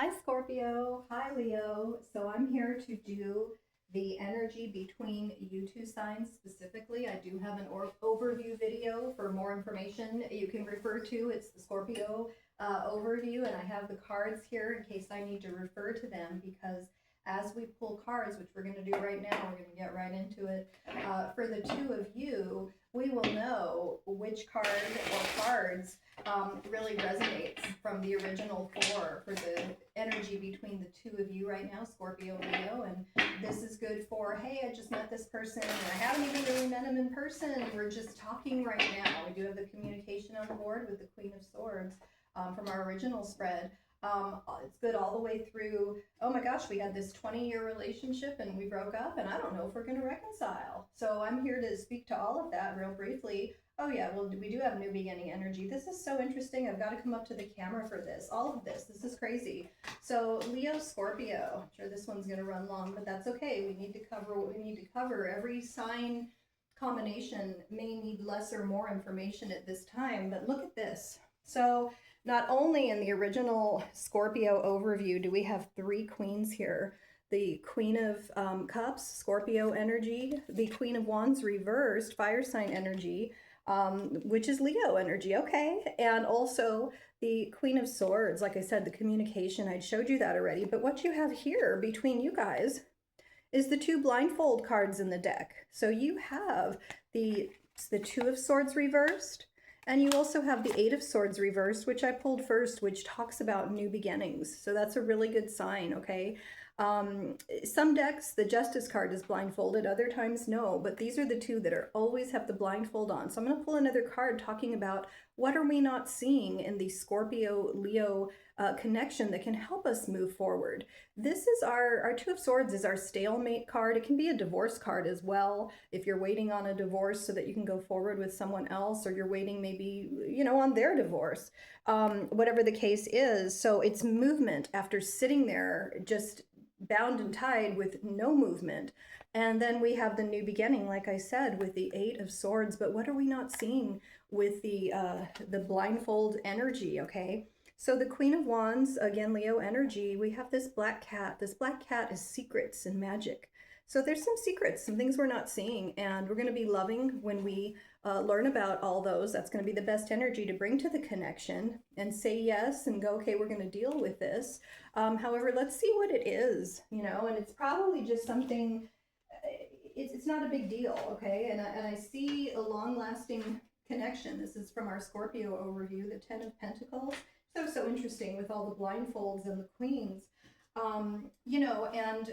Hi, Scorpio. Hi, Leo. So I'm here to do the energy between you two signs specifically. I do have an overview video for more information you can refer to. It's the Scorpio overview, and I have the cards here in case I need to refer to them because as we pull cards, which we're going to do right now, we're going to get right into it. For the two of you, we will know which card or cards really resonates from the original four for the energy between the two of you right now, Scorpio Leo. And this is good for, hey, I just met this person and I haven't even really met him in person. We're just talking right now. We do have the communication on board with the Queen of Swords from our original spread. It's good all the way through, oh my gosh, we had this 20-year relationship and we broke up and I don't know if we're going to reconcile. So I'm here to speak to all of that real briefly. Oh yeah, well, we do have new beginning energy. This is so interesting. I've got to come up to the camera for this. All of this is crazy. So Leo, Scorpio, I'm sure this one's going to run long, but that's okay. We need to cover what we need to cover. Every sign combination may need less or more information at this time, but look at this. So not only in the original Scorpio overview do we have three queens here, the Queen of Cups, Scorpio energy, the Queen of Wands reversed, fire sign energy, which is Leo energy, okay, and also the Queen of Swords, like I said, the communication, I showed you that already, but what you have here between you guys is the two blindfold cards in the deck. So you have the Two of Swords reversed, and you also have the Eight of Swords reversed, which I pulled first, which talks about new beginnings. So that's a really good sign, okay? Some decks, the Justice card is blindfolded, other times no, but these are the two that are always have the blindfold on. So I'm going to pull another card talking about what are we not seeing in the Scorpio-Leo connection that can help us move forward. This is our Two of Swords is our stalemate card. It can be a divorce card as well if you're waiting on a divorce so that you can go forward with someone else, or you're waiting maybe, on their divorce, whatever the case is. So it's movement after sitting there just bound and tied with no movement. And then we have the new beginning, like I said, with the Eight of Swords. But what are we not seeing with the blindfold energy, okay? So the Queen of Wands, again, Leo energy, we have this black cat. This black cat is secrets and magic. So there's some secrets, some things we're not seeing, and we're going to be loving when we learn about all those. That's going to be the best energy to bring to the connection and say yes and go, okay, we're going to deal with this. However, let's see what it is, and it's probably just something, it's not a big deal, okay? And I see a long-lasting connection. This is from our Scorpio overview, the Ten of Pentacles. So interesting with all the blindfolds and the queens, and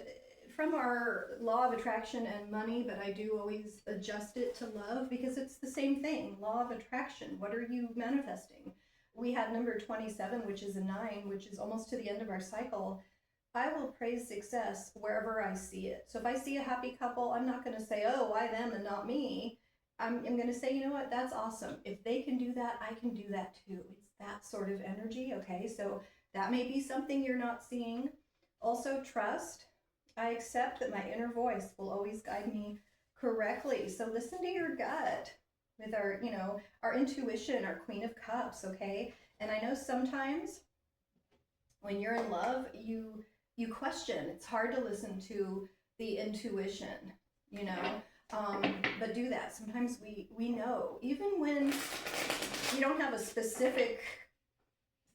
from our law of attraction and money, but I do always adjust it to love because it's the same thing. Law of attraction. What are you manifesting? We had number 27, which is a 9, which is almost to the end of our cycle. I will praise success wherever I see it. So if I see a happy couple, I'm not going to say, oh, why them and not me? I'm going to say, you know what, that's awesome. If they can do that, I can do that too. It's that sort of energy, okay? So that may be something you're not seeing. Also, trust. I accept that my inner voice will always guide me correctly. So listen to your gut with our intuition, our Queen of Cups, okay? And I know sometimes when you're in love, you question. It's hard to listen to the intuition, but do that. Sometimes we know, even when you don't have a specific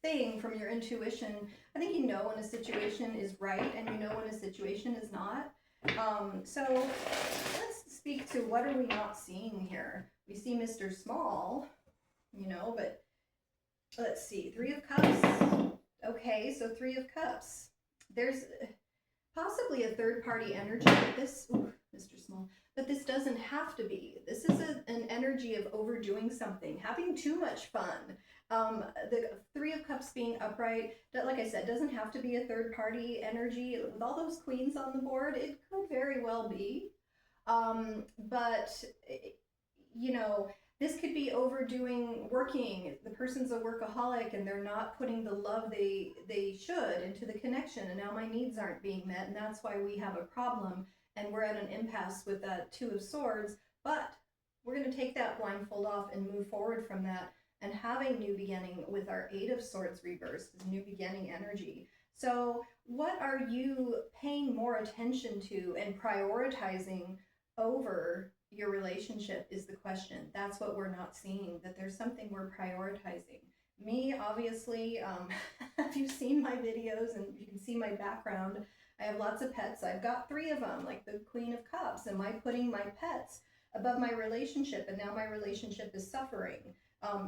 thing from your intuition. I think you know when a situation is right and you know when a situation is not. So let's speak to what are we not seeing here. We see Mr. Small, but let's see, Three of Cups. Okay, so Three of Cups. There's possibly a third party energy, but this, Mr. Small, but this doesn't have to be. This is an energy of overdoing something, having too much fun. The Three of Cups being upright, like I said, doesn't have to be a third party energy. With all those queens on the board, it could very well be. But, this could be overdoing working. The person's a workaholic and they're not putting the love they should into the connection, and now my needs aren't being met, and that's why we have a problem and we're at an impasse with that Two of Swords. But we're going to take that blindfold off and move forward from that and have a new beginning with our Eight of Swords reversed, this new beginning energy. So what are you paying more attention to and prioritizing over your relationship is the question. That's what we're not seeing, that there's something we're prioritizing. Me, obviously, if you've seen my videos and you can see my background, I have lots of pets. I've got 3 of them, like the Queen of Cups. Am I putting my pets above my relationship and now my relationship is suffering?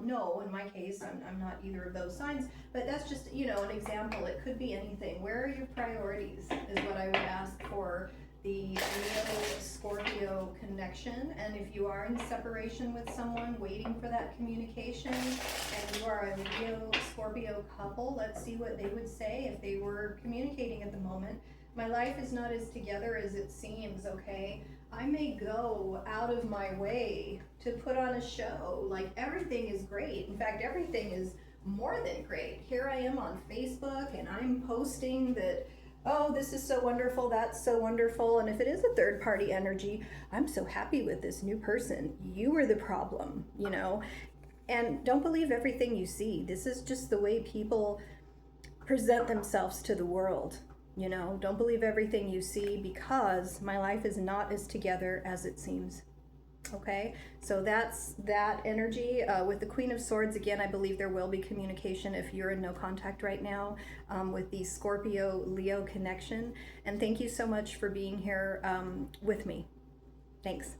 No, in my case, I'm not either of those signs, but that's just, an example. It could be anything. Where are your priorities is what I would ask for the Leo Scorpio connection. And if you are in separation with someone waiting for that communication and you are a Leo Scorpio couple, let's see what they would say if they were communicating at the moment. My life is not as together as it seems, okay? I may go out of my way to put on a show. Like, everything is great. In fact, everything is more than great. Here I am on Facebook and I'm posting that, oh, this is so wonderful, that's so wonderful. And if it is a third party energy, I'm so happy with this new person. You were the problem, And don't believe everything you see. This is just the way people present themselves to the world. Don't believe everything you see, because my life is not as together as it seems. Okay, so that's that energy. With the Queen of Swords, again, I believe there will be communication if you're in no contact right now, with the Scorpio Leo connection. And thank you so much for being here with me. Thanks.